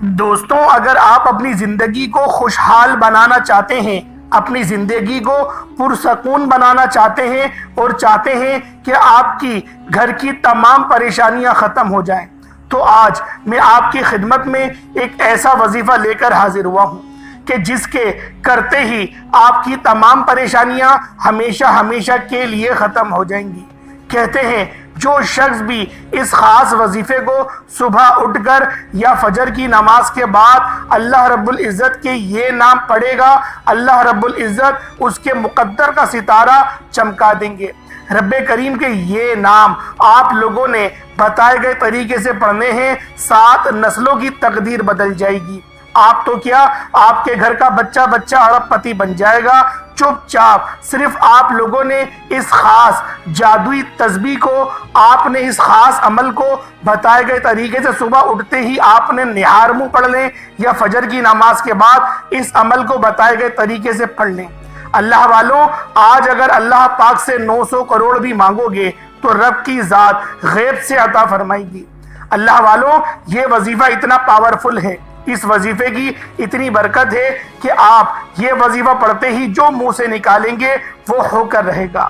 دوستوں، اگر آپ اپنی زندگی کو خوشحال بنانا چاہتے ہیں، اپنی زندگی کو پرسکون بنانا چاہتے ہیں اور چاہتے ہیں کہ آپ کی گھر کی تمام پریشانیاں ختم ہو جائیں، تو آج میں آپ کی خدمت میں ایک ایسا وظیفہ لے کر حاضر ہوا ہوں کہ جس کے کرتے ہی آپ کی تمام پریشانیاں ہمیشہ ہمیشہ کے لیے ختم ہو جائیں گی۔ کہتے ہیں جو شخص بھی اس خاص وظیفے کو صبح اٹھ کر یا فجر کی نماز کے بعد اللہ رب العزت کے یہ نام پڑھے گا، اللہ رب العزت اس کے مقدر کا ستارہ چمکا دیں گے۔ رب کریم کے یہ نام آپ لوگوں نے بتائے گئے طریقے سے پڑھنے ہیں، 7 نسلوں کی تقدیر بدل جائے گی۔ آپ تو کیا، آپ کے گھر کا بچہ ارب پتی بن جائے گا۔ چپ چاپ صرف آپ لوگوں نے اس خاص جادوئی تسبیح کو، آپ نے اس خاص عمل کو بتائے گئے طریقے سے صبح اٹھتے ہی آپ نے نہار منہ پڑھ لیں یا فجر کی نماز کے بعد اس عمل کو بتائے گئے طریقے سے پڑھ لیں۔ اللہ والوں، آج اگر اللہ پاک سے 900 کروڑ بھی مانگو گے تو رب کی ذات غیب سے عطا فرمائے گی۔ اللہ والوں، یہ وظیفہ اتنا پاورفل ہے، اس وظیفے کی اتنی برکت ہے کہ آپ یہ وظیفہ پڑھتے ہی جو منہ سے نکالیں گے وہ ہو کر رہے گا۔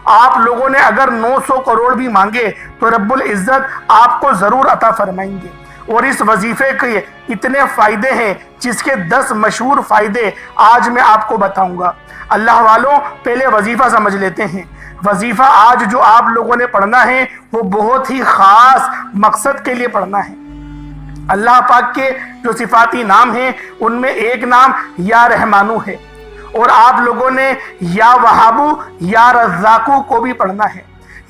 آپ لوگوں نے اگر 900 کروڑ بھی مانگے تو رب العزت آپ کو ضرور عطا فرمائیں گے۔ اور اس وظیفے کے اتنے فائدے ہیں جس کے 10 مشہور فائدے آج میں آپ کو بتاؤں گا۔ اللہ والوں، پہلے وظیفہ سمجھ لیتے ہیں۔ وظیفہ آج جو آپ لوگوں نے پڑھنا ہے وہ بہت ہی خاص مقصد کے لیے پڑھنا ہے۔ اللہ پاک کے جو صفاتی نام ہیں ان میں ایک نام یا رحمانو ہے، اور آپ لوگوں نے یا وہابو یا رزاقو کو بھی پڑھنا ہے۔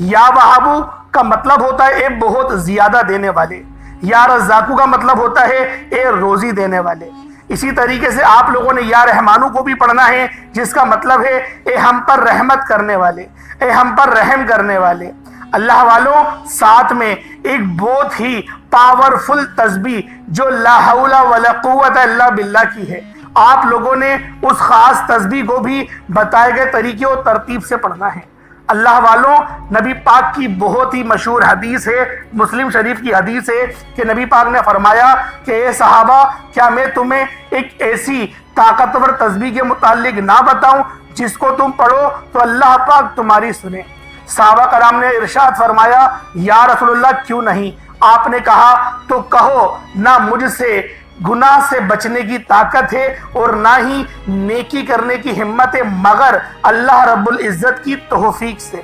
یا وہابو کا مطلب ہوتا ہے اے بہت زیادہ دینے والے، یا رزاقو کا مطلب ہوتا ہے اے روزی دینے والے۔ اسی طریقے سے آپ لوگوں نے یا رحمانو کو بھی پڑھنا ہے، جس کا مطلب ہے اے ہم پر رحمت کرنے والے، اے ہم پر رحم کرنے والے۔ اللہ والوں، ساتھ میں ایک بہت ہی پاورفل تسبیح جو لا حول ولا قوت الا باللہ کی ہے، آپ لوگوں نے اس خاص تسبیح کو بھی بتائے گئے طریقے اور ترتیب سے پڑھنا ہے۔ اللہ والوں، نبی پاک کی بہت ہی مشہور حدیث ہے، مسلم شریف کی حدیث ہے کہ نبی پاک نے فرمایا کہ اے صحابہ، کیا میں تمہیں ایک ایسی طاقتور تسبیح کے متعلق نہ بتاؤں جس کو تم پڑھو تو اللہ پاک تمہاری سنے؟ صحابہ کرام نے ارشاد فرمایا یا رسول اللہ کیوں نہیں؟ آپ نے کہا تو کہو، نہ مجھ سے گناہ سے بچنے کی طاقت ہے اور نہ ہی نیکی کرنے کی ہمت ہے، مگر اللہ رب العزت کی توفیق سے۔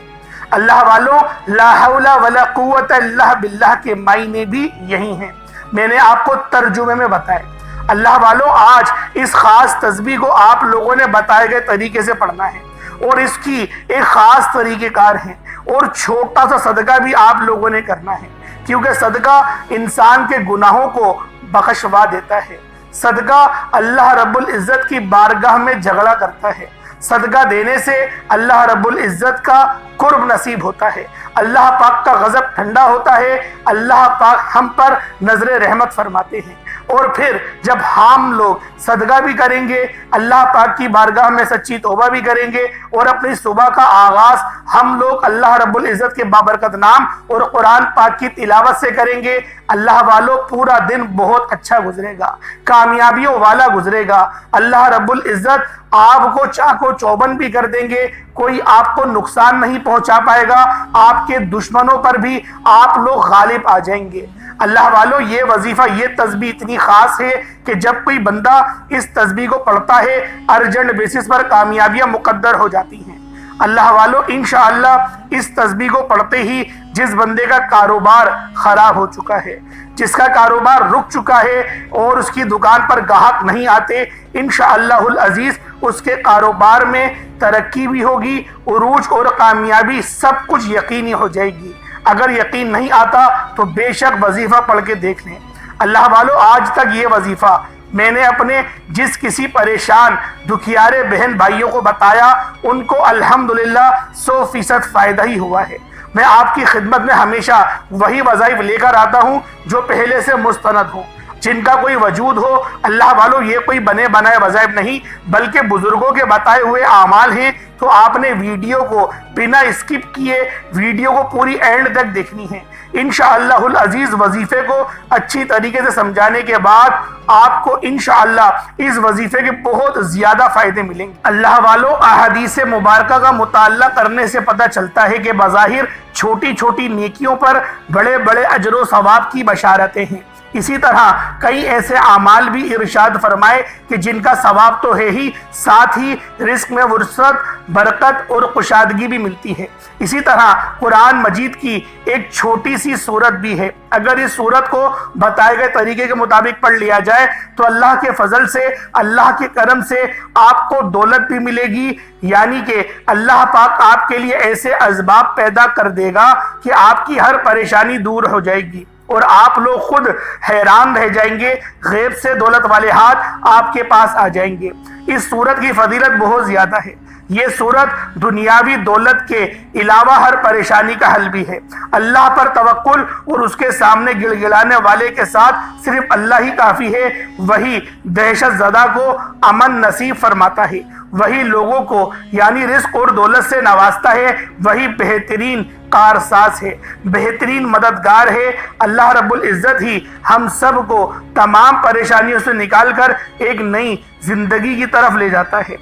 اللہ والوں، لا حول ولا قوت الا باللہ کے معنی بھی یہی ہیں، میں نے آپ کو ترجمے میں بتائے۔ اللہ والوں، آج اس خاص تسبیح کو آپ لوگوں نے بتائے گئے طریقے سے پڑھنا ہے، اور اس کی ایک خاص طریقہ کار ہے، اور چھوٹا سا صدقہ بھی آپ لوگوں نے کرنا ہے، کیونکہ صدقہ انسان کے گناہوں کو بخشوا دیتا ہے۔ صدقہ اللہ رب العزت کی بارگاہ میں جھگڑا کرتا ہے۔ صدقہ دینے سے اللہ رب العزت کا قرب نصیب ہوتا ہے، اللہ پاک کا غضب ٹھنڈا ہوتا ہے، اللہ پاک ہم پر نظر رحمت فرماتے ہیں۔ اور پھر جب ہم لوگ صدقہ بھی کریں گے، اللہ پاک کی بارگاہ میں سچی توبہ بھی کریں گے، اور اپنی صبح کا آغاز ہم لوگ اللہ رب العزت کے بابرکت نام اور قرآن پاک کی تلاوت سے کریں گے، اللہ والوں پورا دن بہت اچھا گزرے گا، کامیابیوں والا گزرے گا۔ اللہ رب العزت آپ کو چاقو چوبند بھی کر دیں گے، کوئی آپ کو نقصان نہیں پہنچا پائے گا، آپ کے دشمنوں پر بھی آپ لوگ غالب آ جائیں گے۔ اللہ والوں، یہ وظیفہ، یہ تسبیح اتنی خاص ہے کہ جب کوئی بندہ اس تسبیح کو پڑھتا ہے ارجنٹ بیسس پر کامیابیاں مقدر ہو جاتی ہیں۔ اللہ والوں، انشاءاللہ اس تسبیح کو پڑھتے ہی جس بندے کا کاروبار خراب ہو چکا ہے، جس کا کاروبار رک چکا ہے اور اس کی دکان پر گاہک نہیں آتے، انشاءاللہ العزیز اس کے کاروبار میں ترقی بھی ہوگی، عروج اور کامیابی سب کچھ یقینی ہو جائے گی۔ اگر یقین نہیں آتا تو بے شک وظیفہ پڑھ کے دیکھ لیں۔ اللہ والوں، آج تک یہ وظیفہ میں نے اپنے جس کسی پریشان دکھیارے بہن بھائیوں کو بتایا، ان کو الحمدللہ 100% فائدہ ہی ہوا ہے۔ میں آپ کی خدمت میں ہمیشہ وہی وظائف لے کر آتا ہوں جو پہلے سے مستند ہوں، جن کا کوئی وجود ہو۔ اللہ والوں، یہ کوئی بنے بنائے وظائف نہیں بلکہ بزرگوں کے بتائے ہوئے اعمال ہیں، تو آپ نے ویڈیو کو بنا اسکپ کیے ویڈیو کو پوری اینڈ تک دیکھنی ہے۔ انشاءاللہ العزیز وظیفے کو اچھی طریقے سے سمجھانے کے بعد آپ کو انشاءاللہ اس وظیفے کے بہت زیادہ فائدے ملیں گے۔ اللہ والو، احادیث مبارکہ کا مطالعہ کرنے سے پتہ چلتا ہے کہ بظاہر چھوٹی چھوٹی نیکیوں پر بڑے بڑے اجر و ثواب کی بشارتیں ہیں۔ اسی طرح کئی ایسے اعمال بھی ارشاد فرمائے کہ جن کا ثواب تو ہے ہی، ساتھ ہی رزق میں وسعت، برکت اور کشادگی بھی ملتی ہے۔ اسی طرح قرآن مجید کی ایک چھوٹی سی سورت بھی ہے، اگر اس سورت کو بتائے گئے طریقے کے مطابق پڑھ لیا جائے تو اللہ کے فضل سے، اللہ کے کرم سے آپ کو دولت بھی ملے گی، یعنی کہ اللہ پاک آپ کے لیے ایسے اسباب پیدا کر دے گا کہ آپ کی ہر پریشانی دور ہو جائے گی اور آپ لوگ خود حیران رہ جائیں گے، غیب سے دولت والے ہاتھ آپ کے پاس آ جائیں گے۔ اس سورت کی فضیلت بہت زیادہ ہے۔ یہ سورت دنیاوی دولت کے علاوہ ہر پریشانی کا حل بھی ہے۔ اللہ پر توکل اور اس کے سامنے گڑ گڑانے والے کے ساتھ صرف اللہ ہی کافی ہے۔ وہی دہشت زدہ کو امن نصیب فرماتا ہے، وہی لوگوں کو یعنی رزق اور دولت سے نوازتا ہے، وہی بہترین کارساز ہے، بہترین مددگار ہے۔ اللہ رب العزت ہی ہم سب کو تمام پریشانیوں سے نکال کر ایک نئی زندگی کی طرف لے جاتا ہے۔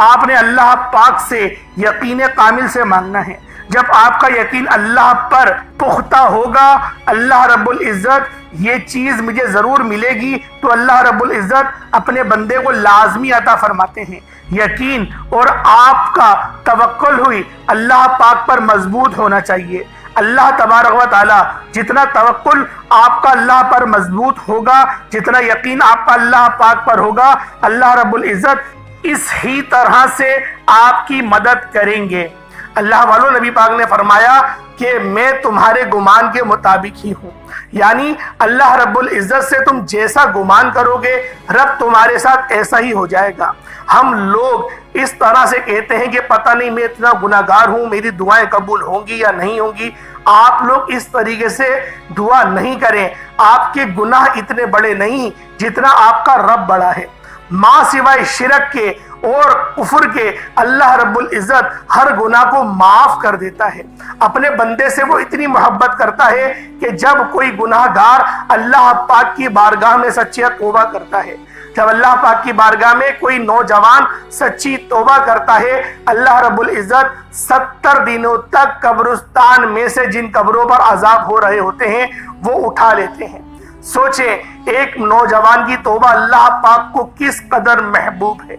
آپ نے اللہ پاک سے یقین کامل سے مانگنا ہے۔ جب آپ کا یقین اللہ پر پختہ ہوگا، اللہ رب العزت یہ چیز مجھے ضرور ملے گی، تو اللہ رب العزت اپنے بندے کو لازمی عطا فرماتے ہیں۔ یقین اور آپ کا توکل ہوئی اللہ پاک پر مضبوط ہونا چاہیے۔ اللہ تبارک و تعالی جتنا توکل آپ کا اللہ پر مضبوط ہوگا، جتنا یقین آپ کا اللہ پاک پر ہوگا، اللہ رب العزت اس ہی طرح سے آپ کی مدد کریں گے۔ اللہ والو، نبی پاک نے فرمایا کہ میں تمہارے گمان کے مطابق ہی ہوں، یعنی اللہ رب العزت سے تم جیسا گمان کرو گے رب تمہارے ساتھ ایسا ہی ہو جائے گا۔ ہم لوگ اس طرح سے کہتے ہیں کہ پتہ نہیں میں اتنا گناہگار ہوں، میری دعائیں قبول ہوں گی یا نہیں ہوں گی۔ آپ لوگ اس طریقے سے دعا نہیں کریں، آپ کے گناہ اتنے بڑے نہیں جتنا آپ کا رب بڑا ہے۔ ماں سوائے شرک کے اور کفر کے اللہ رب العزت ہر گناہ کو معاف کر دیتا ہے۔ اپنے بندے سے وہ اتنی محبت کرتا ہے کہ جب کوئی گناہ گار اللہ پاک کی بارگاہ میں سچی توبہ کرتا ہے، جب اللہ پاک کی بارگاہ میں کوئی نوجوان سچی توبہ کرتا ہے، اللہ رب العزت 70 دنوں تک قبرستان میں سے جن قبروں پر عذاب ہو رہے ہوتے ہیں وہ اٹھا لیتے ہیں۔ سوچیں ایک نوجوان کی توبہ اللہ پاک کو کس قدر محبوب ہے،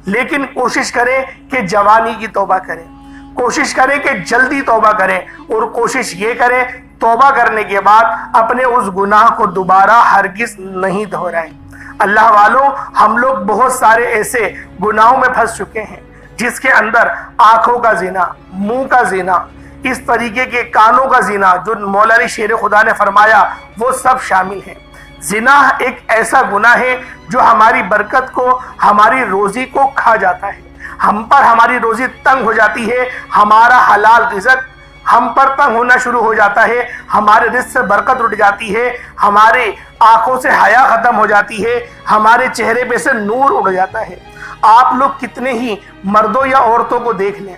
لیکن کوشش کریں کہ جوانی کی توبہ کریں، کوشش کریں کہ جلدی توبہ کریں، اور کوشش یہ کریں توبہ کرنے کے بعد اپنے اس گناہ کو دوبارہ ہرگز نہیں دہرائیں۔ اللہ والوں، ہم لوگ بہت سارے ایسے گناہوں میں پھنس چکے ہیں جس کے اندر آنکھوں کا زنا، منہ کا زنا، اس طریقے کے کانوں کا زنا جو مولا علی شیر خدا نے فرمایا وہ سب شامل ہیں۔ زنا ایک ایسا گناہ ہے جو ہماری برکت کو، ہماری روزی کو کھا جاتا ہے، ہم پر ہماری روزی تنگ ہو جاتی ہے، ہمارا حلال رزق ہم پر تنگ ہونا شروع ہو جاتا ہے، ہمارے رزق سے برکت اٹھ جاتی ہے، ہمارے آنکھوں سے حیا ختم ہو جاتی ہے، ہمارے چہرے پہ سے نور اڑ جاتا ہے۔ آپ لوگ کتنے ہی مردوں یا عورتوں کو دیکھ لیں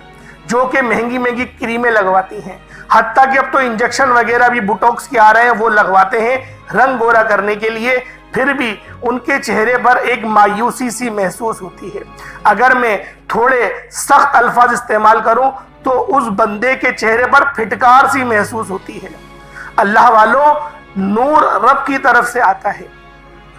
جو کہ مہنگی مہنگی کریمیں لگواتی ہیں، حتیٰ کہ اب تو انجیکشن وغیرہ بھی بوٹوکس کے آ رہے ہیں، وہ لگواتے ہیں رنگ گورا کرنے کے لیے، پھر بھی ان کے چہرے پر ایک مایوسی سی محسوس ہوتی ہے۔ اگر میں تھوڑے سخت الفاظ استعمال کروں تو اس بندے کے چہرے پر پھٹکار سی محسوس ہوتی ہے۔ اللہ والوں، نور رب کی طرف سے آتا ہے،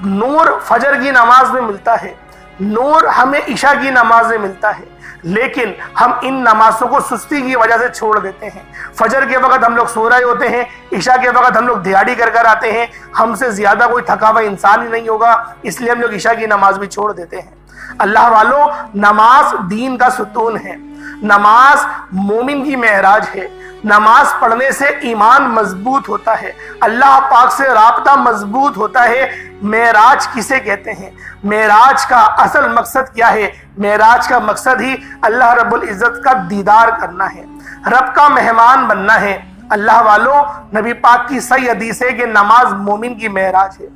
نور فجر کی نماز میں ملتا ہے، نور ہمیں عشاء کی نماز میں ملتا ہے، لیکن ہم ان نمازوں کو سستی کی وجہ سے چھوڑ دیتے ہیں۔ فجر کے وقت ہم لوگ سو رہے ہوتے ہیں، عشاء کے وقت ہم لوگ دیہڑی کر کر آتے ہیں، ہم سے زیادہ کوئی تھکا ہوا انسان ہی نہیں ہوگا، اس لیے ہم لوگ عشاء کی نماز بھی چھوڑ دیتے ہیں۔ اللہ والوں، نماز دین کا ستون ہے، نماز مومن کی معراج ہے، نماز پڑھنے سے ایمان مضبوط ہوتا ہے، اللہ پاک سے رابطہ مضبوط ہوتا ہے۔ معراج کسے کہتے ہیں؟ معراج کا اصل مقصد کیا ہے؟ معراج کا مقصد ہی اللہ رب العزت کا دیدار کرنا ہے، رب کا مہمان بننا ہے۔ اللہ والوں، نبی پاک کی صحیح حدیث ہے کہ نماز مومن کی معراج ہے۔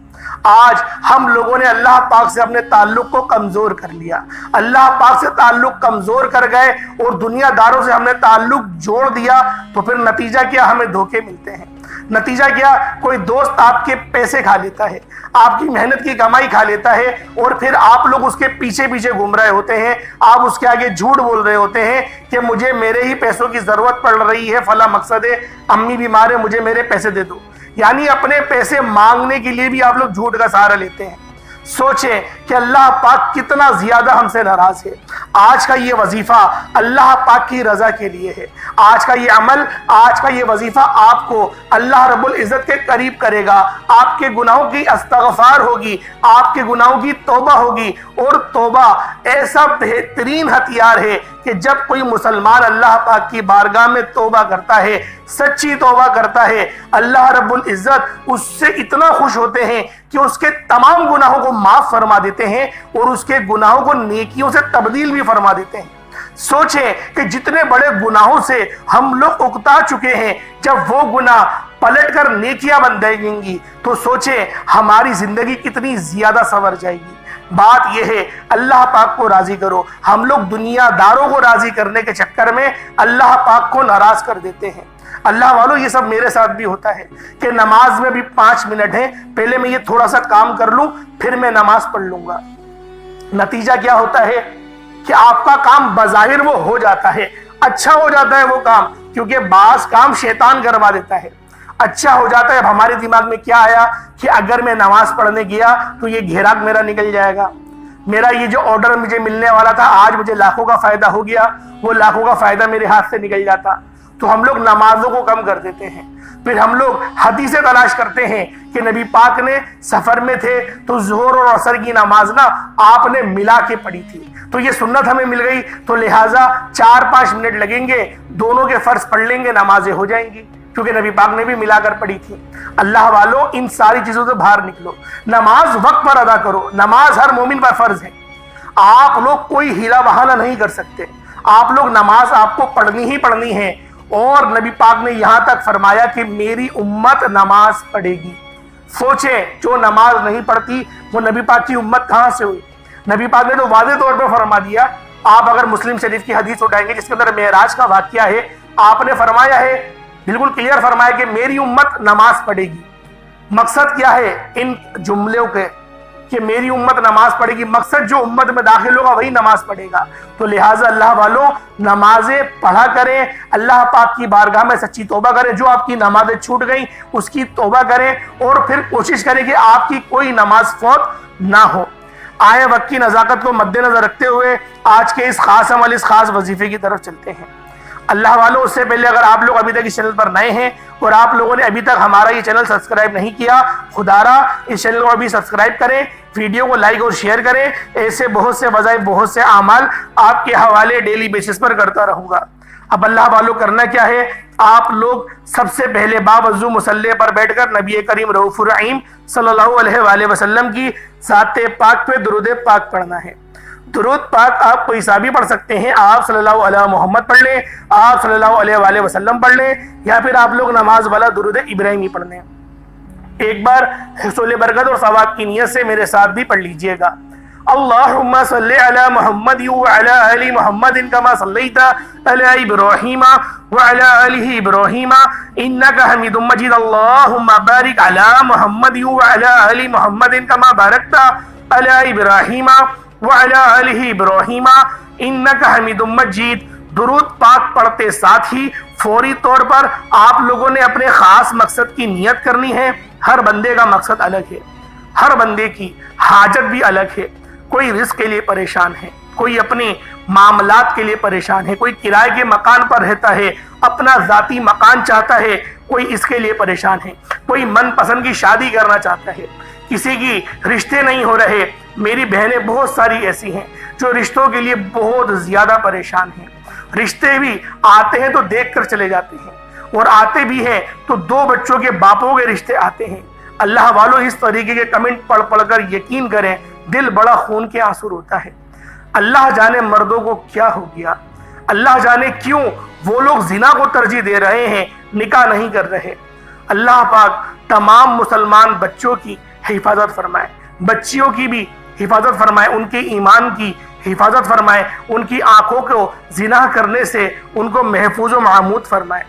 آج ہم لوگوں نے اللہ پاک سے اپنے تعلق کو کمزور کر لیا، اللہ پاک سے تعلق کمزور کر گئے اور دنیا داروں سے ہم نے تعلق جوڑ دیا، تو پھر نتیجہ کیا؟ ہمیں دھوکے ملتے ہیں۔ نتیجہ کیا؟ کوئی دوست آپ کے پیسے کھا لیتا ہے، آپ کی محنت کی کمائی کھا لیتا ہے، اور پھر آپ لوگ اس کے پیچھے پیچھے گھوم رہے ہوتے ہیں، آپ اس کے آگے جھوٹ بول رہے ہوتے ہیں کہ مجھے میرے ہی پیسوں کی ضرورت پڑ رہی ہے، فلاں مقصد ہے، امی بیمار ہے، مجھے میرے پیسے دے دو۔ یعنی اپنے پیسے مانگنے کے لیے بھی آپ لوگ جھوٹ کا سہارا لیتے ہیں۔ سوچیں کہ اللہ پاک کتنا زیادہ ہم سے ناراض ہے۔ آج کا یہ وظیفہ اللہ پاک کی رضا کے لیے ہے، آج کا یہ عمل، آج کا یہ وظیفہ آپ کو اللہ رب العزت کے قریب کرے گا، آپ کے گناہوں کی استغفار ہوگی، آپ کے گناہوں کی توبہ ہوگی۔ اور توبہ ایسا بہترین ہتھیار ہے کہ جب کوئی مسلمان اللہ پاک کی بارگاہ میں توبہ کرتا ہے، سچی توبہ کرتا ہے، اللہ رب العزت اس سے اتنا خوش ہوتے ہیں کہ اس کے تمام گناہوں کو معاف فرما دیتے ہیں اور اس کے گناہوں کو نیکیوں سے تبدیل بھی فرما دیتے ہیں۔ سوچیں کہ جتنے بڑے گناہوں سے ہم لوگ اکتا چکے ہیں، جب وہ گناہ پلٹ کر نیکیاں بن جائیں گی تو سوچیں ہماری زندگی کتنی زیادہ سنور جائے گی۔ بات یہ ہے اللہ پاک کو راضی کرو۔ ہم لوگ دنیا داروں کو راضی کرنے کے چکر میں اللہ پاک کو ناراض کر دیتے ہیں۔ اللہ والوں، یہ سب میرے ساتھ بھی ہوتا ہے کہ نماز میں بھی 5 منٹ ہیں، پہلے میں یہ تھوڑا سا کام کر لوں پھر میں نماز پڑھ لوں گا۔ نتیجہ کیا ہوتا ہے کہ آپ کا کام بظاہر وہ ہو جاتا ہے، اچھا ہو جاتا ہے وہ کام، کیونکہ بعض کام شیطان کروا دیتا ہے، اچھا ہو جاتا ہے۔ اب ہمارے دماغ میں کیا آیا کہ اگر میں نماز پڑھنے گیا تو یہ گھیراک میرا نکل جائے گا، میرا یہ جو آرڈر مجھے ملنے والا تھا آج مجھے لاکھوں کا فائدہ ہو گیا، وہ لاکھوں کا فائدہ میرے ہاتھ سے نکل جاتا۔ تو ہم لوگ نمازوں کو کم کر دیتے ہیں۔ پھر ہم لوگ حدیثیں تلاش کرتے ہیں کہ نبی پاک نے سفر میں تھے تو ظہر اور عصر کی نماز نا آپ نے ملا کے پڑھی تھی، تو یہ سنت ہمیں مل گئی، تو لہٰذا 4-5 منٹ لگیں گے، دونوں کے فرض پڑھ لیں گے، نمازیں ہو جائیں گی، کیونکہ نبی پاک نے بھی ملا کر پڑھی تھی۔ اللہ والوں، ان ساری چیزوں سے باہر نکلو، نماز وقت پر ادا کرو، نماز ہر مومن پر فرض ہے۔ آپ لوگ کوئی ہیلا بہانہ نہیں کر سکتے، آپ لوگ نماز آپ کو پڑھنی ہی پڑھنی ہے، اور نبی پاک نے یہاں تک فرمایا کہ میری امت نماز پڑھے گی۔ سوچیں جو نماز نہیں پڑھتی وہ نبی پاک کی امت کہاں سے ہوئی؟ نبی پاک نے تو واضح طور پر فرما دیا، آپ اگر مسلم شریف کی حدیث اٹھائیں گے جس کے اندر معراج کا واقعہ ہے، آپ نے فرمایا ہے، بالکل کلیئر فرمایا کہ میری امت نماز پڑھے گی۔ مقصد کیا ہے ان جملوں کے کہ میری امت نماز پڑھے گی؟ مقصد جو امت میں داخل ہوگا وہی نماز پڑھے گا۔ تو لہٰذا اللہ والوں، نمازیں پڑھا کریں، اللہ پاک کی بارگاہ میں سچی توبہ کریں، جو آپ کی نمازیں چھوٹ گئیں اس کی توبہ کریں، اور پھر کوشش کریں کہ آپ کی کوئی نماز فوت نہ ہو۔ آئے وقت کی نزاکت کو مد نظر رکھتے ہوئے آج کے اس خاص عمل، اس خاص وظیفے کی طرف چلتے ہیں۔ اللہ والوں، اس سے پہلے اگر آپ لوگ ابھی تک اس چینل پر نئے ہیں اور آپ لوگوں نے ابھی تک ہمارا یہ چینل سبسکرائب نہیں کیا، خدارا اس چینل کو ابھی سبسکرائب کریں، ویڈیو کو لائک اور شیئر کریں۔ ایسے بہت سے وظائف، بہت سے اعمال آپ کے حوالے ڈیلی بیسس پر کرتا رہوں گا۔ اب اللہ والوں، کرنا کیا ہے؟ آپ لوگ سب سے پہلے باوضو مصلی پر بیٹھ کر نبی کریم رؤوف الرحیم صلی اللہ علیہ وآلہ وسلم کی ذات پاک پہ درود پاک پڑھنا ہے۔ درود پاک آپ کوئی سا بھی پڑھ سکتے ہیں، آپ صلی اللہ علیہ محمد پڑھ لیں، آپ صلی اللہ علیہ وآلہ وسلم پڑھ لیں، یا پھر آپ لوگ نماز والا درود ابراہیمی پڑھ لیں۔ ایک بار حصول برکت اور ثواب کی نیت سے میرے ساتھ بھی پڑھ لیجئے گا۔ اللہم صلی علی محمد وعلی آل محمد کما صلیت علی ابراہیم وعلی آل ابراہیم انکا حمید مجید۔ اللہم بارک علی محمد وعلی آل محمد کما بارکت علی ابراہیم وعلی آل ابراہیم انکا حمید مجید۔ درود پاک پڑھتے ساتھ ہی فوری طور پر آپ لوگوں نے اپنے خاص مقصد کی نیت کرنی ہے۔ ہر بندے کا مقصد الگ ہے، ہر بندے کی حاجت بھی الگ ہے۔ کوئی رزق کے لیے پریشان ہے، کوئی اپنے معاملات کے لیے پریشان ہے، کوئی کرائے کے مکان پر رہتا ہے، اپنا ذاتی مکان چاہتا ہے، کوئی اس کے لیے پریشان ہے، کوئی من پسند کی شادی کرنا چاہتا ہے، کسی کی رشتے نہیں ہو رہے۔ میری بہنیں بہت ساری ایسی ہیں جو رشتوں کے لیے بہت زیادہ پریشان ہیں۔ رشتے بھی آتے ہیں تو دیکھ کر چلے جاتے ہیں، اور آتے بھی ہیں تو 2 بچوں کے باپوں کے رشتے آتے ہیں۔ اللہ والوں، اس طریقے کے کمنٹ پڑھ پڑھ کر یقین کریں دل بڑا خون کے آنسو روتا ہے۔ اللہ جانے مردوں کو کیا ہو گیا، اللہ جانے کیوں وہ لوگ زنا کو ترجیح دے رہے ہیں، نکاح نہیں کر رہے۔ اللہ پاک تمام مسلمان بچوں کی حفاظت فرمائے، بچیوں کی بھی حفاظت فرمائے، ان کے ایمان کی حفاظت فرمائے، ان کی آنکھوں کو زنا کرنے سے ان کو محفوظ و معمود فرمائے۔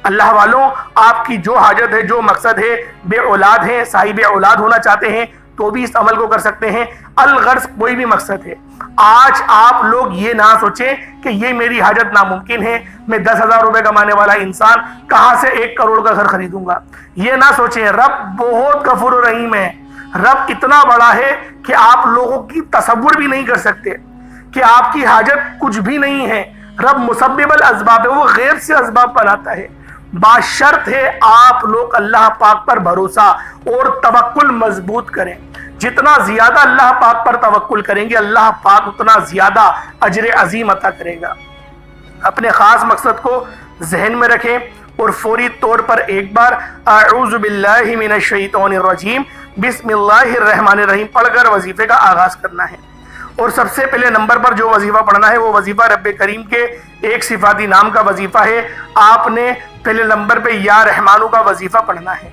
اللہ والوں، آپ کی جو حاجت ہے، جو مقصد ہے، بے اولاد ہیں، صاحب اولاد ہونا چاہتے ہیں تو بھی اس عمل کو کر سکتے ہیں۔ الغرض کوئی بھی مقصد ہے، آج آپ لوگ یہ نہ سوچیں کہ یہ میری حاجت ناممکن ہے، میں 10,000 روپے کمانے والا انسان کہاں سے 1 کروڑ کا گھر خریدوں گا۔ یہ نہ سوچیں، رب بہت غفور و رحیم ہے، رب اتنا بڑا ہے کہ آپ لوگوں کی تصور بھی نہیں کر سکتے کہ آپ کی حاجت کچھ بھی نہیں ہے۔ رب مسبب الاسباب ہے، وہ غیر سے اسباب بناتا ہے، باشرط ہے آپ لوگ اللہ پاک پر بھروسہ اور توکل مضبوط کریں۔ جتنا زیادہ اللہ پاک پر توکل کریں گے، اللہ پاک اتنا زیادہ اجر عظیم عطا کرے گا۔ اپنے خاص مقصد کو ذہن میں رکھیں اور فوری طور پر ایک بار اعوذ باللہ من الشیطان الرجیم بسم اللہ الرحمن الرحیم پڑھ کر وظیفے کا آغاز کرنا ہے۔ اور سب سے پہلے نمبر پر جو وظیفہ پڑھنا ہے وہ وظیفہ رب کریم کے ایک صفاتی نام کا وظیفہ ہے۔ آپ نے پہلے نمبر پہ یا رحمانو کا وظیفہ پڑھنا ہے۔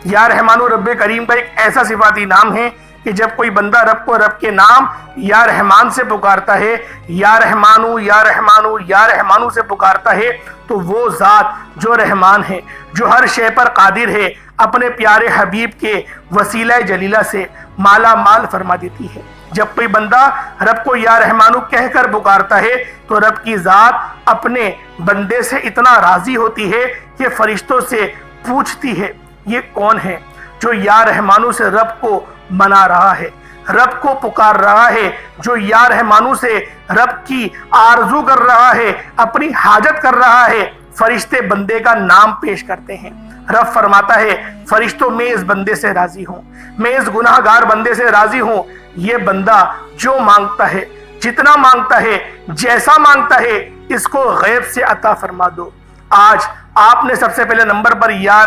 یا رحمانو رب کریم کا ایک ایسا صفاتی نام ہے کہ جب کوئی بندہ رب کو رب کے نام یا رحمان سے پکارتا ہے، یا رحمانو یا رحمانو یا رحمانو سے پکارتا ہے، تو وہ ذات جو رحمان ہے، جو ہر شے پر قادر ہے، اپنے پیارے حبیب کے وسیلہ جلیلہ سے مالا مال فرما دیتی ہے۔ جب کوئی بندہ رب کو یا رحمانو کہہ کر پکارتا ہے تو رب کی ذات اپنے بندے سے اتنا راضی ہوتی ہے کہ فرشتوں سے پوچھتی ہے یہ کون ہے جو یا رحمانو سے رب کو منا رہا ہے، رب کو پکار رہا ہے، جو یا رحمانو سے رب کی آرزو کر رہا ہے، اپنی حاجت کر رہا ہے۔ فرشتے بندے کا نام پیش کرتے ہیں، رب فرماتا ہے فرشتوں میں اس بندے سے راضی ہوں، میں اس گناہ گار بندے سے راضی ہوں۔ یہ بندہ جو مانگتا ہے، جتنا مانگتا ہے، جیسا مانگتا ہے، اس کو غیب سے عطا فرما دو۔ آج آپ نے سب سے پہلے نمبر پر یا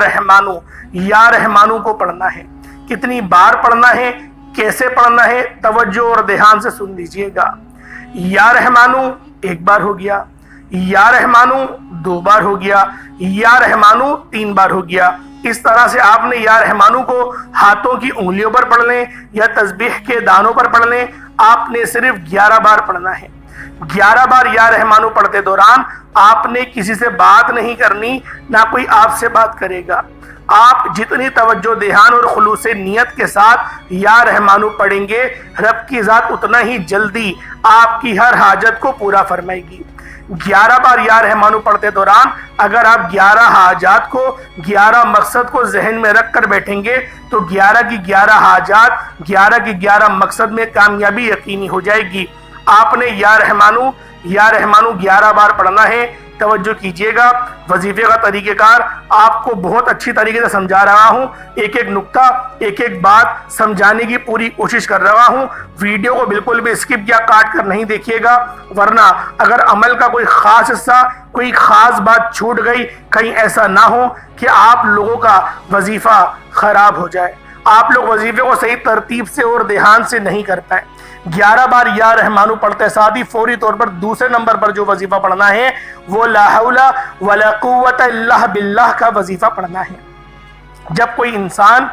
رحمانو کو پڑھنا ہے۔ کتنی بار پڑھنا ہے، کیسے پڑھنا ہے، توجہ اور دھیان سے سن لیجئے گا۔ یا رحمانو 1 بار ہو گیا، یا رحمانو 2 بار ہو گیا، یا رحمانو 3 بار ہو گیا۔ اس طرح سے آپ نے یا رحمانو کو ہاتھوں کی انگلیوں پر پڑھ لیں یا تسبیح کے دانوں پر پڑھ لیں، آپ نے صرف 11 بار پڑھنا ہے۔ 11 بار یا رحمانو پڑھتے دوران آپ نے کسی سے بات نہیں کرنی، نہ کوئی آپ سے بات کرے گا۔ آپ جتنی توجہ دھیان اور خلوص نیت کے ساتھ یا رحمانو پڑھیں گے، رب کی ذات اتنا ہی جلدی آپ کی ہر حاجت کو پورا فرمائے گی۔ 11 بار یا رحمانو پڑھتے دوران اگر آپ 11 حاجات کو، 11 مقصد کو ذہن میں رکھ کر بیٹھیں گے تو 11 کی 11 حاجات، 11 کی 11 مقصد میں کامیابی یقینی ہو جائے گی۔ آپ نے یا رحمانو 11 بار پڑھنا ہے۔ توجہ کیجئے گا، وظیفے کا طریقہ کار آپ کو بہت اچھی طریقے سے سمجھا رہا ہوں، ایک ایک نقطہ، ایک ایک بات سمجھانے کی پوری کوشش کر رہا ہوں۔ ویڈیو کو بالکل بھی اسکپ یا کاٹ کر نہیں دیکھیے گا، ورنہ اگر عمل کا کوئی خاص حصہ، کوئی خاص بات چھوٹ گئی، کہیں ایسا نہ ہو کہ آپ لوگوں کا وظیفہ خراب ہو جائے، آپ لوگ وظیفے کو صحیح ترتیب سے اور دھیان سے نہیں کر پائے۔ 11 بار یا رحمانو پڑھتے ساتھ ہی فوری طور پر دوسرے نمبر پر جو وظیفہ پڑھنا ہے وہ لا حول ولا قوت الا باللہ کا وظیفہ پڑھنا ہے۔ جب کوئی انسان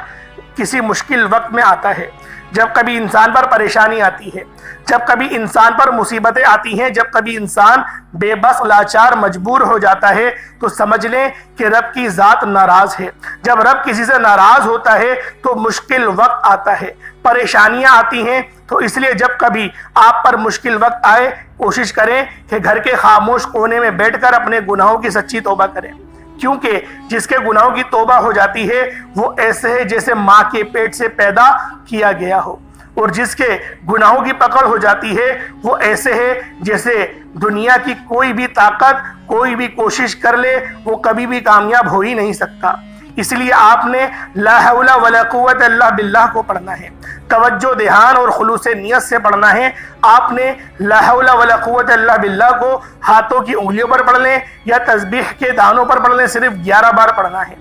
کسی مشکل وقت میں آتا ہے، جب کبھی انسان پر پریشانی آتی ہے، جب کبھی انسان پر مصیبتیں آتی ہیں، جب کبھی انسان بے بس لاچار مجبور ہو جاتا ہے، تو سمجھ لیں کہ رب کی ذات ناراض ہے۔ جب رب کسی سے ناراض ہوتا ہے تو مشکل وقت آتا ہے، پریشانیاں آتی ہیں۔ تو اس لیے جب کبھی آپ پر مشکل وقت آئے، کوشش کریں کہ گھر کے خاموش کونے میں بیٹھ کر اپنے گناہوں کی سچی توبہ کریں، کیونکہ جس کے گناہوں کی توبہ ہو جاتی ہے وہ ایسے ہے جیسے ماں کے پیٹ سے پیدا کیا گیا ہو، اور جس کے گناہوں کی پکڑ ہو جاتی ہے وہ ایسے ہے جیسے دنیا کی کوئی بھی طاقت، کوئی بھی کوشش کر لے، وہ کبھی بھی کامیاب ہو ہی نہیں سکتا۔ اس لیے آپ نے لا حول ولا قوت الا باللہ کو پڑھنا ہے، توجہ دھیان اور خلوص نیت سے پڑھنا ہے۔ آپ نے لا حول ولا قوت الا باللہ کو ہاتھوں کی انگلیوں پر پڑھ لیں یا تسبیح کے دانوں پر پڑھ لیں، صرف 11 بار پڑھنا ہے۔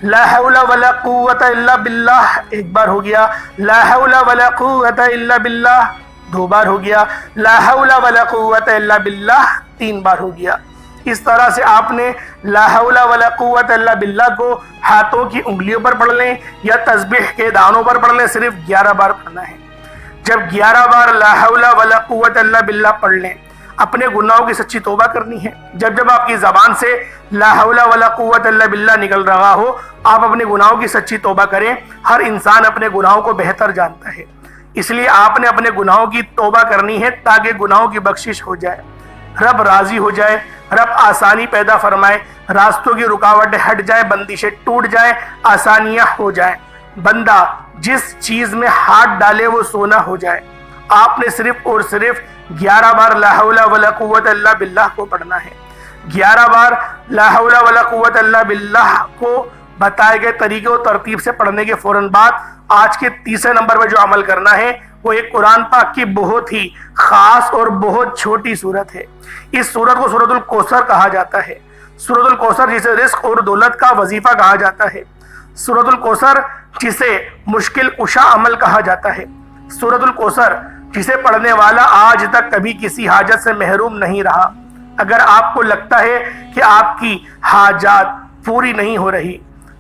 لا حول ولا قوت الا باللہ 1 بار ہو گیا، لا حول ولا قوت الا باللہ 2 بار ہو گیا، لا حول ولا قوت الا باللہ 3 بار ہو گیا۔ اس طرح سے آپ نے لا حول ولا قوت الا باللہ کو ہاتھوں کی انگلیوں پر پڑھ لیں یا تسبیح کے دانوں پر پڑھ لیں، صرف 11 بار پڑھنا ہے۔ جب 11 بار لا حول ولا قوت الا باللہ پڑھ لیں، اپنے گناہوں کی سچی توبہ کرنی ہے۔ جب جب آپ کی زبان سے لا حول ولا قوت الا باللہ نکل رہا ہو، آپ اپنے گناہوں کی سچی توبہ کریں۔ ہر انسان اپنے گناہوں کو بہتر جانتا ہے، اس لیے آپ نے اپنے گناہوں کی توبہ کرنی ہے تاکہ گناہوں کی بخشش ہو جائے، رب راضی ہو جائے، رب آسانی پیدا فرمائے، راستوں کی رکاوٹیں ہٹ جائیں، بندشیں ٹوٹ جائیں، آسانیاں ہو جائیں، بندہ جس چیز میں ہاتھ ڈالے وہ سونا ہو جائے۔ آپ نے صرف اور صرف 11 بار لا حول ولا قوت الا باللہ کو پڑھنا ہے۔ 11 بار لا حول ولا قوت الا باللہ کو بتائے گئے طریقے اور ترتیب سے پڑھنے کے فوراً بعد آج کے تیسرے نمبر پہ جو عمل کرنا ہے وہ ایک قرآن پاک کی بہت ہی خاص اور بہت چھوٹی سورت ہے۔ اس سورت کو سورۃ الکوثر کہا جاتا ہے۔ سورۃ الکوثر جسے رزق اور دولت کا وظیفہ کہا جاتا ہے، سورۃ الکوثر جسے مشکل کشا عمل کہا جاتا ہے، سورۃ الکوثر جسے پڑھنے والا آج تک کبھی کسی حاجت سے محروم نہیں رہا۔ اگر آپ کو لگتا ہے کہ آپ کی حاجات پوری نہیں ہو رہی،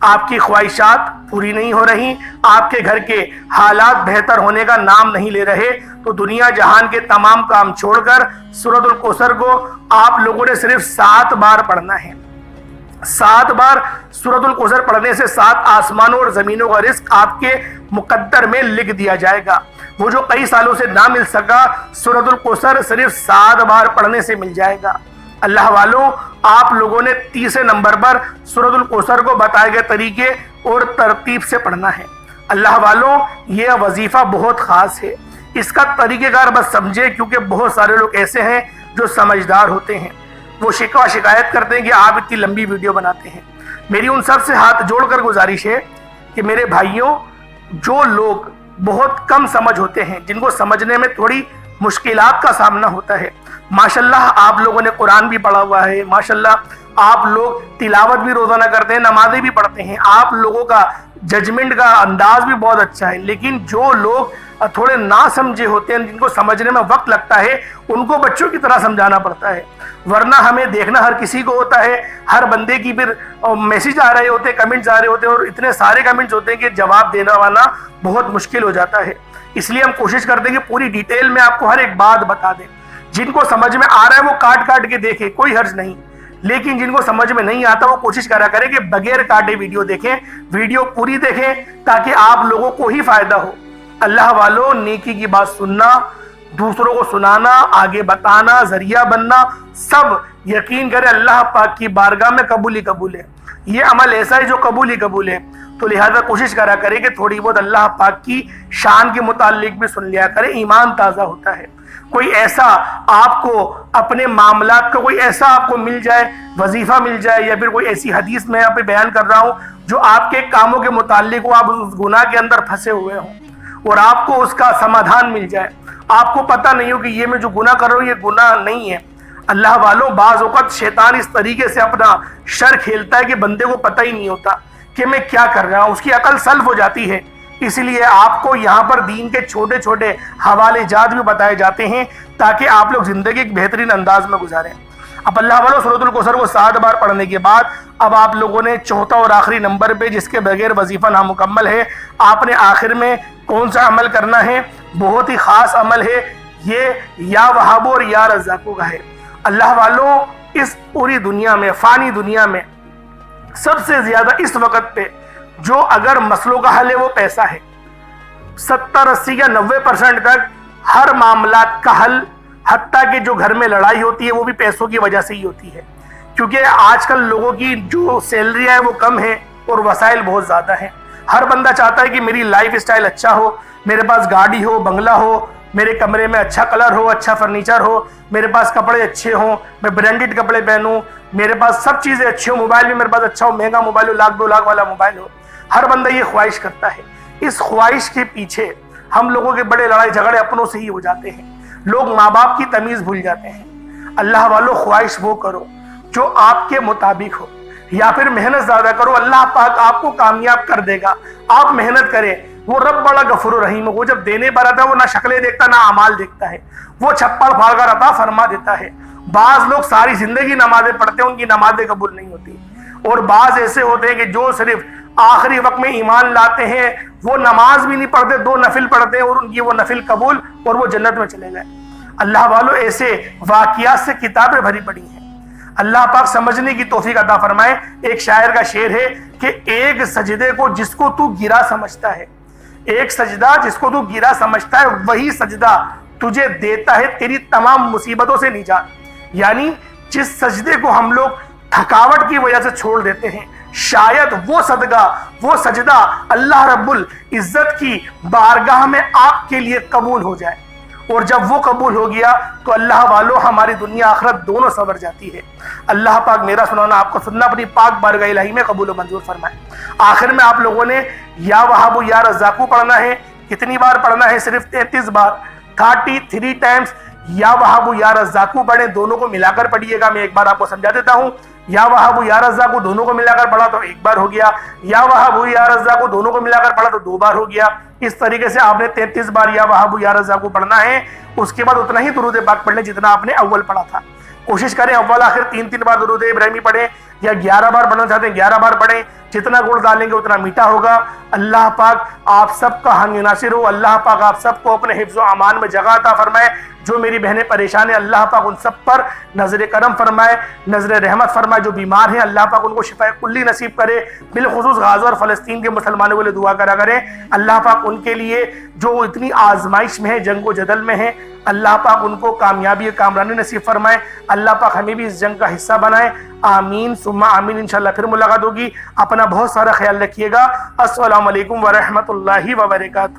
آپ کی خواہشات پوری نہیں ہو رہی، آپ کے گھر کے حالات بہتر ہونے کا نام نہیں لے رہے، تو دنیا جہان کے تمام کام چھوڑ کر سورۃ الکوثر کو آپ لوگوں نے صرف 7 بار پڑھنا ہے۔ 7 بار سورۃ الکوثر پڑھنے سے 7 آسمانوں اور زمینوں کا رزق آپ کے مقدر میں لکھ دیا جائے گا۔ وہ جو کئی سالوں سے نہ مل سکا، سورۃ الکوثر صرف 7 بار پڑھنے سے مل جائے گا۔ اللہ والوں، آپ لوگوں نے تیسرے نمبر پر سورۃ الکوثر کو بتائے گئے طریقے اور ترتیب سے پڑھنا ہے۔ اللہ والوں، یہ وظیفہ بہت خاص ہے، اس کا طریقہ کار بس سمجھے، کیونکہ بہت سارے لوگ ایسے ہیں جو سمجھدار ہوتے ہیں، وہ شکایت کرتے ہیں کہ آپ اتنی لمبی ویڈیو بناتے ہیں۔ میری ان سب سے ہاتھ جوڑ کر گزارش ہے کہ میرے بھائیوں، جو لوگ بہت کم سمجھ ہوتے ہیں، جن کو سمجھنے میں تھوڑی مشکلات کا سامنا ہوتا ہے، ماشاءاللہ آپ لوگوں نے قرآن بھی پڑھا ہوا ہے، ماشاءاللہ آپ لوگ تلاوت بھی روزانہ کرتے ہیں، نمازیں بھی پڑھتے ہیں، آپ لوگوں کا ججمنٹ کا انداز بھی بہت اچھا ہے، لیکن جو لوگ تھوڑے نہ سمجھے ہوتے ہیں، جن کو سمجھنے میں وقت لگتا ہے، ان کو بچوں کی طرح سمجھانا پڑتا ہے، ورنہ ہمیں دیکھنا ہر کسی کو ہوتا ہے، ہر بندے کی پھر میسیج آ رہے ہوتے ہیں، کمنٹس آ رہے ہوتے ہیں، اور اتنے سارے کمنٹس ہوتے ہیں کہ جواب دینا والا بہت مشکل ہو جاتا ہے۔ اس لیے ہم کوشش کرتے ہیں کہ پوری ڈیٹیل میں آپ کو ہر ایک بات بتا دیں۔ جن کو سمجھ میں آ رہا ہے وہ کاٹ کے دیکھیں، کوئی حرج نہیں، لیکن جن کو سمجھ میں نہیں آتا وہ کوشش کرا کریں کہ بغیر کاٹے ویڈیو دیکھیں، ویڈیو پوری دیکھیں تاکہ آپ لوگوں کو ہی فائدہ ہو۔ اللہ والوں، نیکی کی بات سننا، دوسروں کو سنانا، آگے بتانا، ذریعہ بننا، سب یقین کرے اللہ پاک کی بارگاہ میں قبول ہی قبول ہے۔ یہ عمل ایسا ہے جو قبول ہی قبول ہے، تو لہذا کوشش کرا کرے کہ تھوڑی بہت اللہ پاک کی شان کے متعلق بھی سن لیا کرے، ایمان تازہ ہوتا ہے۔ کوئی ایسا آپ کو اپنے معاملات کا کوئی ایسا آپ کو مل جائے، وظیفہ مل جائے، یا پھر کوئی ایسی حدیث میں یہاں پہ بیان کر رہا ہوں جو آپ کے کاموں کے متعلق ہو، آپ اس گناہ کے اندر پھنسے ہوئے ہوں اور آپ کو اس کا سمادھان مل جائے، آپ کو پتہ نہیں ہو کہ یہ میں جو گناہ کر رہا ہوں یہ گناہ نہیں ہے۔ اللہ والوں، بعض اوقات شیطان اس طریقے سے اپنا شر کھیلتا ہے کہ بندے کو پتہ ہی نہیں ہوتا کہ میں کیا کر رہا ہوں، اس کی عقل سلب ہو جاتی ہے۔ اس لیے آپ کو یہاں پر دین کے چھوٹے چھوٹے حوالے جات بھی بتائے جاتے ہیں تاکہ آپ لوگ زندگی ایک بہترین انداز میں گزاریں۔ اب اللہ والوں، سورۃ الکوثر کو 7 بار پڑھنے کے بعد اب آپ لوگوں نے چوتھا اور آخری نمبر پہ، جس کے بغیر وظیفہ نامکمل ہے، آپ نے آخر میں کون سا عمل کرنا ہے؟ بہت ہی خاص عمل ہے یہ، یا وہاب اور یا رزاق کا ہے۔ اللہ والوں، اس پوری دنیا میں، فانی دنیا میں سب سے زیادہ اس وقت پہ جو اگر مسئلوں کا حل ہے وہ پیسہ ہے۔ 70، 80 یا 90% تک ہر معاملات کا حل، حتیٰ کہ جو گھر میں لڑائی ہوتی ہے وہ بھی پیسوں کی وجہ سے ہی ہوتی ہے، کیونکہ آج کل لوگوں کی جو سیلری ہے وہ کم ہے اور وسائل بہت زیادہ ہیں۔ ہر بندہ چاہتا ہے کہ میری لائف اسٹائل اچھا ہو، میرے پاس گاڑی ہو، بنگلہ ہو، میرے کمرے میں اچھا کلر ہو، اچھا فرنیچر ہو، میرے پاس کپڑے اچھے ہوں، میں برانڈڈ کپڑے پہنوں، میرے پاس سب چیزیں اچھی ہوں، موبائل بھی میرے پاس اچھا ہو، مہنگا موبائل ہو، 1 لاکھ 2 لاکھ والا موبائل ہو۔ ہر بندہ یہ خواہش کرتا ہے۔ اس خواہش کے پیچھے ہم لوگوں کے بڑے لڑائی جھگڑے اپنوں سے ہی ہو جاتے ہیں، لوگ ماں باپ کی تمیز بھول جاتے ہیں۔ اللہ والوں، خواہش وہ کرو جو آپ کے مطابق ہو، یا پھر محنت زیادہ کرو، اللہ پاک آپ کو کامیاب کر دے گا۔ آپ محنت کریں، وہ رب بڑا غفور و رحیم ہے، وہ جب دینے پر آتا ہے وہ نہ شکلیں دیکھتا نہ اعمال دیکھتا ہے، وہ چھپڑ پھاڑ کر عطا فرما دیتا ہے۔ بعض لوگ ساری زندگی نمازیں پڑھتے ہیں، ان کی نمازیں قبول نہیں ہوتی، اور بعض ایسے ہوتے ہیں کہ جو صرف آخری وقت میں ایمان لاتے ہیں، وہ نماز بھی نہیں پڑھتے، 2 نفل پڑھتے ہیں اور ان کی وہ نفل قبول اور وہ جنت میں چلے گئے۔ اللہ والوں ایسے واقعات سے کتابیں بھری پڑی ہیں. اللہ پاک سمجھنے کی توفیق عطا فرمائے. ایک شاعر کا شعر ہے کہ ایک سجدے کو جس کو تو گرا سمجھتا ہے، ایک سجدہ جس کو تو گرا سمجھتا ہے، وہی سجدہ تجھے دیتا ہے تیری تمام مصیبتوں سے نجات. یعنی جس سجدے کو ہم لوگ تھکاوٹ کی وجہ سے چھوڑ دیتے ہیں، شاید وہ سجدہ اللہ رب العزت کی بارگاہ میں آپ کے لیے قبول ہو جائے. اور جب وہ قبول ہو گیا تو اللہ والوں ہماری دنیا آخرت دونوں سنور جاتی ہے. اللہ پاک میرا سنانا آپ کو سننا اپنی پاک بارگاہ الہی میں قبول و منظور فرمائے. آخر میں آپ لوگوں نے یا وہاب یا رزاقو پڑھنا ہے. کتنی بار پڑھنا ہے؟ صرف 33 بار، 33 ٹائمز یا وہاب یا رزاقو پڑھیں. دونوں کو ملا کر پڑھیے گا. میں ایک بار آپ کو سمجھا دیتا ہوں. یا وہاب یا رزاقو دونوں کو ملا کر پڑھا تو ایک بار ہو گیا، یا وہاب یا رزاقو دونوں کو ملا کر پڑھا تو 2 بار ہو گیا. اس طریقے سے آپ نے 33 بار یا وہاب یا رزاقو پڑھنا ہے. اس کے بعد اتنا ہی درود پاک پڑھ لیں جتنا آپ نے اول پڑھا تھا. کوشش کریں اول آخر 3 بار درود ابراہیمی پڑھیں، یا 11 بار پڑھنا چاہتے ہیں 11 بار پڑھیں. جتنا گڑ ڈالیں گے اتنا میٹھا ہوگا. اللہ پاک آپ سب کا ہم ناصر ہو. اللہ پاک آپ سب کو اپنے حفظ و امان میں جگہ عطا فرمائے. جو میری بہنیں پریشان ہیں اللہ پاک ان سب پر نظر کرم فرمائے، نظر رحمت فرمائے. جو بیمار ہیں اللہ پاک ان کو شفا کلی نصیب کرے. بالخصوص غزہ اور فلسطین کے مسلمانوں کے لیے دعا کرا کریں. اللہ پاک ان کے لیے جو اتنی آزمائش میں ہے، جنگ و جدل میں ہے، اللہ پاک ان کو کامیابی کامرانی نصیب فرمائے. اللہ پاک ہمیں بھی اس جنگ کا حصہ بنائے. آمین ثم آمین. انشاءاللہ پھر ملاقات ہوگی. اپنا بہت سارا خیال رکھیے گا. السلام علیکم ورحمۃ اللہ وبرکاتہ.